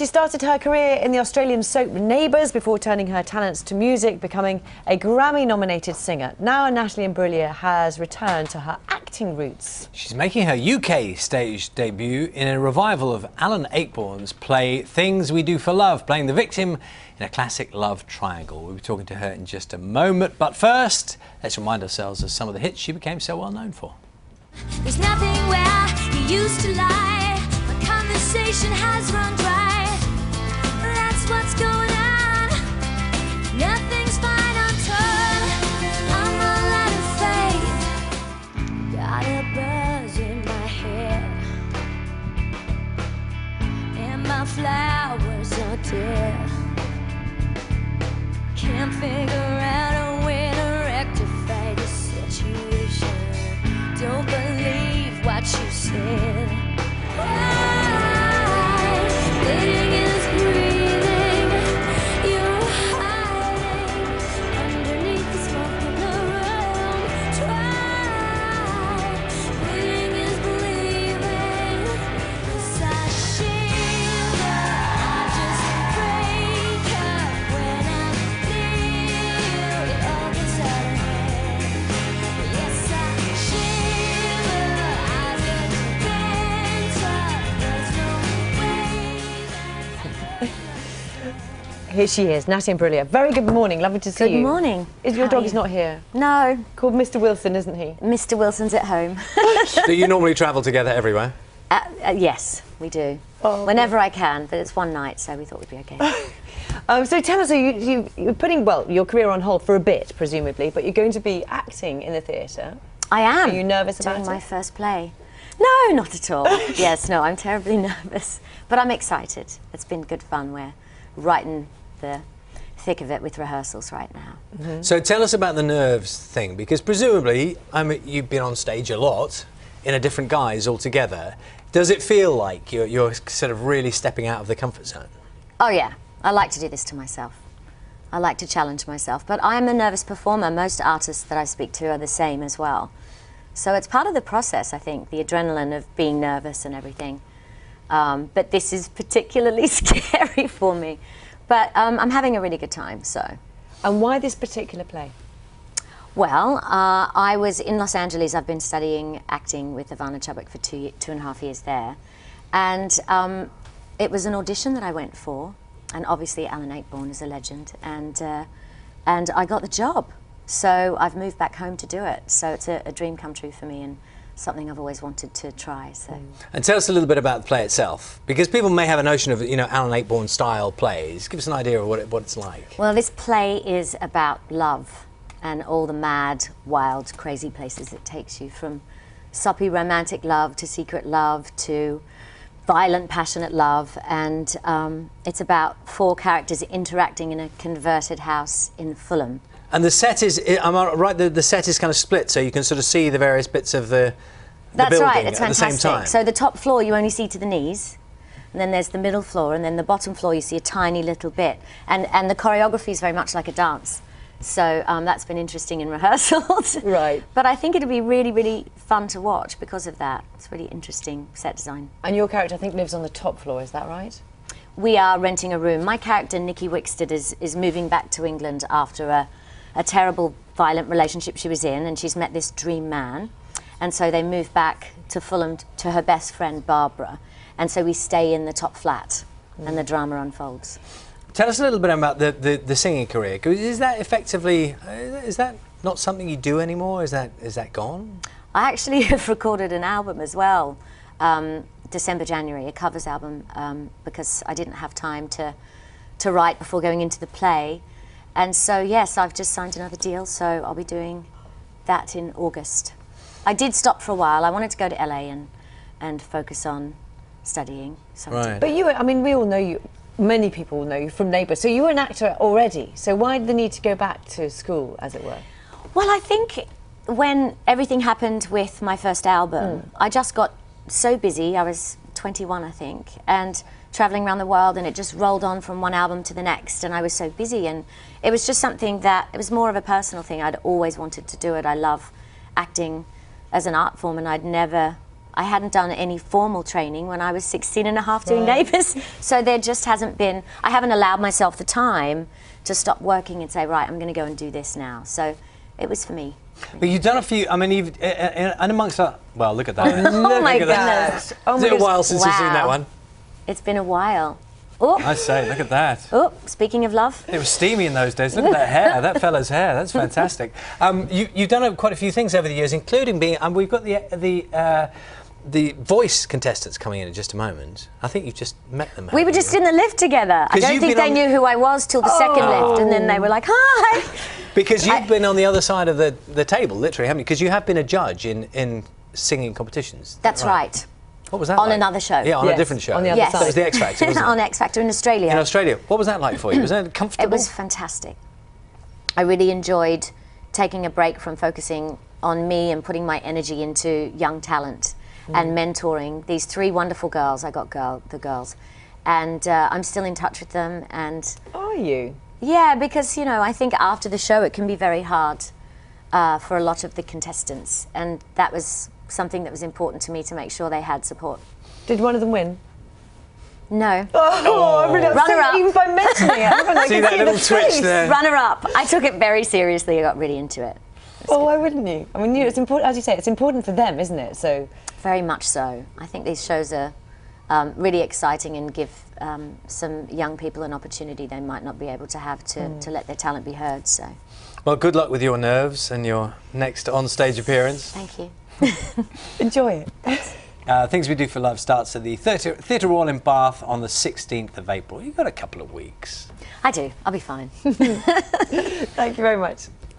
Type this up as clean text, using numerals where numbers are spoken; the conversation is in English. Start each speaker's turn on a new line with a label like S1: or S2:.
S1: She started her career in the Australian soap Neighbours before turning her talents to music, becoming a Grammy-nominated singer. Now Natalie Imbruglia has returned to her acting roots.
S2: She's making her UK stage debut in a revival of Alan Ayckbourn's play Things We Do for Love, playing the victim in a classic love triangle. We'll be talking to her in just a moment, but first, let's remind ourselves of some of the hits she became so well known for.
S3: There's nothing where you used to lie. My conversation has run dry. That's what's going on. Nothing's fine until I'm all out of faith. Got a buzz in my hair, and my flowers are dead. Can't figure out a way to rectify the situation. Don't believe what you said. Waiting is breathing. You're hiding underneath the smoke in the room. Try. Waiting is believing. 'Cause I shiver. I just break up when I feel it all gets out of hand. Yes, I shiver. I get bent up. There's no way.
S1: Here she is, Natalie Imbruglia. Very good morning, lovely to see you.
S4: Good morning.
S1: Is your
S4: How
S1: dog
S4: are
S1: is
S4: you?
S1: not here?
S4: No,
S1: Called Mr. Wilson, isn't he?
S4: Mr. Wilson's at home.
S2: Do you normally travel together everywhere?
S4: Yes, we do.
S1: Oh,
S4: Whenever I can, but it's one night, so we thought we'd be okay.
S1: So tell us, so you're putting, well, your career on hold for a bit, presumably, but you're going to be acting in the theatre.
S4: I am.
S1: Are you nervous about
S4: doing
S1: it?
S4: my first play. No, not at all. Yes, no, I'm terribly nervous, but I'm excited. It's been good fun. We're right in the thick of it with rehearsals right now.
S2: So tell us about the nerves thing, because presumably, you've been on stage a lot in a different guise altogether. Does it feel like you're sort of really stepping out of the comfort zone?
S4: Oh yeah, I like to do this to myself. I like to challenge myself, but I'm a nervous performer. Most artists that I speak to are the same as well. So it's part of the process, I think, the adrenaline of being nervous and everything. But this is particularly scary for me. But I'm having a really good time, so.
S1: And why this particular play?
S4: Well, I was in Los Angeles. I've been studying acting with Ivana Chubbuck for 2.5 years there. And it was an audition that I went for. And obviously Alan Ayckbourn is a legend. And I got the job. So I've moved back home to do it. So it's a dream come true for me and something I've always wanted to try. So.
S2: And tell us a little bit about the play itself, because people may have a notion of, you know, Alan Ayckbourn style plays. Give us an idea of what it's like.
S4: Well, this play is about love and all the mad, wild, crazy places it takes you, from soppy romantic love to secret love to violent, passionate love. And it's about 4 characters interacting in a converted house in Fulham.
S2: And the set is, am I right, the set is kind of split, so you can sort of see the various bits of the
S4: That's
S2: building
S4: right, it's
S2: at the same
S4: fantastic.
S2: time.
S4: So the top floor you only see to the knees, and then there's the middle floor, and then the bottom floor you see a tiny little bit. And the choreography is very much like a dance. So that's been interesting in rehearsals.
S1: Right.
S4: But I think it'll be really, really fun to watch because of that. It's really interesting set design.
S1: And your character, I think, lives on the top floor, is that right?
S4: We are renting a room. My character, Nikki Wickstead, is moving back to England after a terrible, violent relationship she was in, and she's met this dream man. And so they move back to Fulham to her best friend, Barbara. And so we stay in the top flat, and the drama unfolds.
S2: Tell us a little bit about the singing career. 'Cause is that effectively, is that not something you do anymore? Is that gone?
S4: I actually have recorded an album as well, December, January, a covers album, because I didn't have time to write before going into the play. And so, yes, I've just signed another deal, so I'll be doing that in August. I did stop for a while. I wanted to go to LA and focus on studying. So
S2: Right.
S1: But you, I mean, we all know you, many people will know you from Neighbours, so you were an actor already, so why the need to go back to school, as it were?
S4: Well, I think when everything happened with my first album, I just got so busy. I was 21, I think, and traveling around the world, and it just rolled on from one album to the next, and I was so busy, and it was just something that, it was more of a personal thing. I'd always wanted to do it. I love acting as an art form, and I'd never I hadn't done any formal training when I was 16 and a half doing Neighbours. So there just hasn't been, I haven't allowed myself the time to stop working and say, right, I'm going to go and do this now. So it was for me.
S2: But you've done a few, I mean, you've, and amongst that, well, look at that.
S4: Oh my
S2: Look at that.
S4: goodness.
S1: Oh
S5: Is
S1: my
S5: it a while
S1: goodness.
S5: since you've seen that one?
S4: It's been a while. Oh,
S2: I say, look at that.
S4: oh, speaking of love.
S2: It was steamy in those days. Look at that hair, that fella's hair. That's fantastic. You've done quite a few things over the years, including being. We've got the voice contestants coming in just a moment. I think you've just met them.
S4: We were just in the lift together. I don't think they knew who I was till the second lift, and then they were like, hi.
S2: Because you've been on the other side of the table, literally, haven't you? Because you have been a judge in singing competitions.
S4: That's right.
S2: What was that
S4: On
S2: like?
S4: another show.
S2: Yeah, on a
S1: Yes,
S2: different show.
S1: on the other
S4: Yes.
S2: That was the X Factor, wasn't it?
S4: On X Factor in Australia.
S2: In Australia. What was that like for you? Was that comfortable?
S4: It was fantastic. I really enjoyed taking a break from focusing on me and putting my energy into young talent and mentoring these three wonderful girls. I got the girls. And I'm still in touch with them. And
S1: Are you?
S4: yeah, because, you know, I think after the show it can be very hard for a lot of the contestants. And that was something that was important to me, to make sure they had support.
S1: Did one of them win?
S4: No.
S1: Oh, I'm really upset
S4: Runner-up.
S1: even by mentioning it. I
S2: See
S1: can
S2: that
S1: the
S2: little twitch
S1: face.
S2: there?
S4: Runner up. I took it very seriously. I got really into it.
S1: Oh, why wouldn't you? I mean, it's important, as you say, it's important for them, isn't it? So,
S4: Very much so. I think these shows are really exciting and give some young people an opportunity they might not be able to have to let their talent be heard. So,
S2: Well, good luck with your nerves and your next on-stage appearance.
S4: thank you.
S1: enjoy it.
S2: Things We Do for Love starts at the Theatre Royal in Bath on the 16th of April. You've got a couple of weeks.
S4: I do. I'll be fine.
S1: Thank you very much.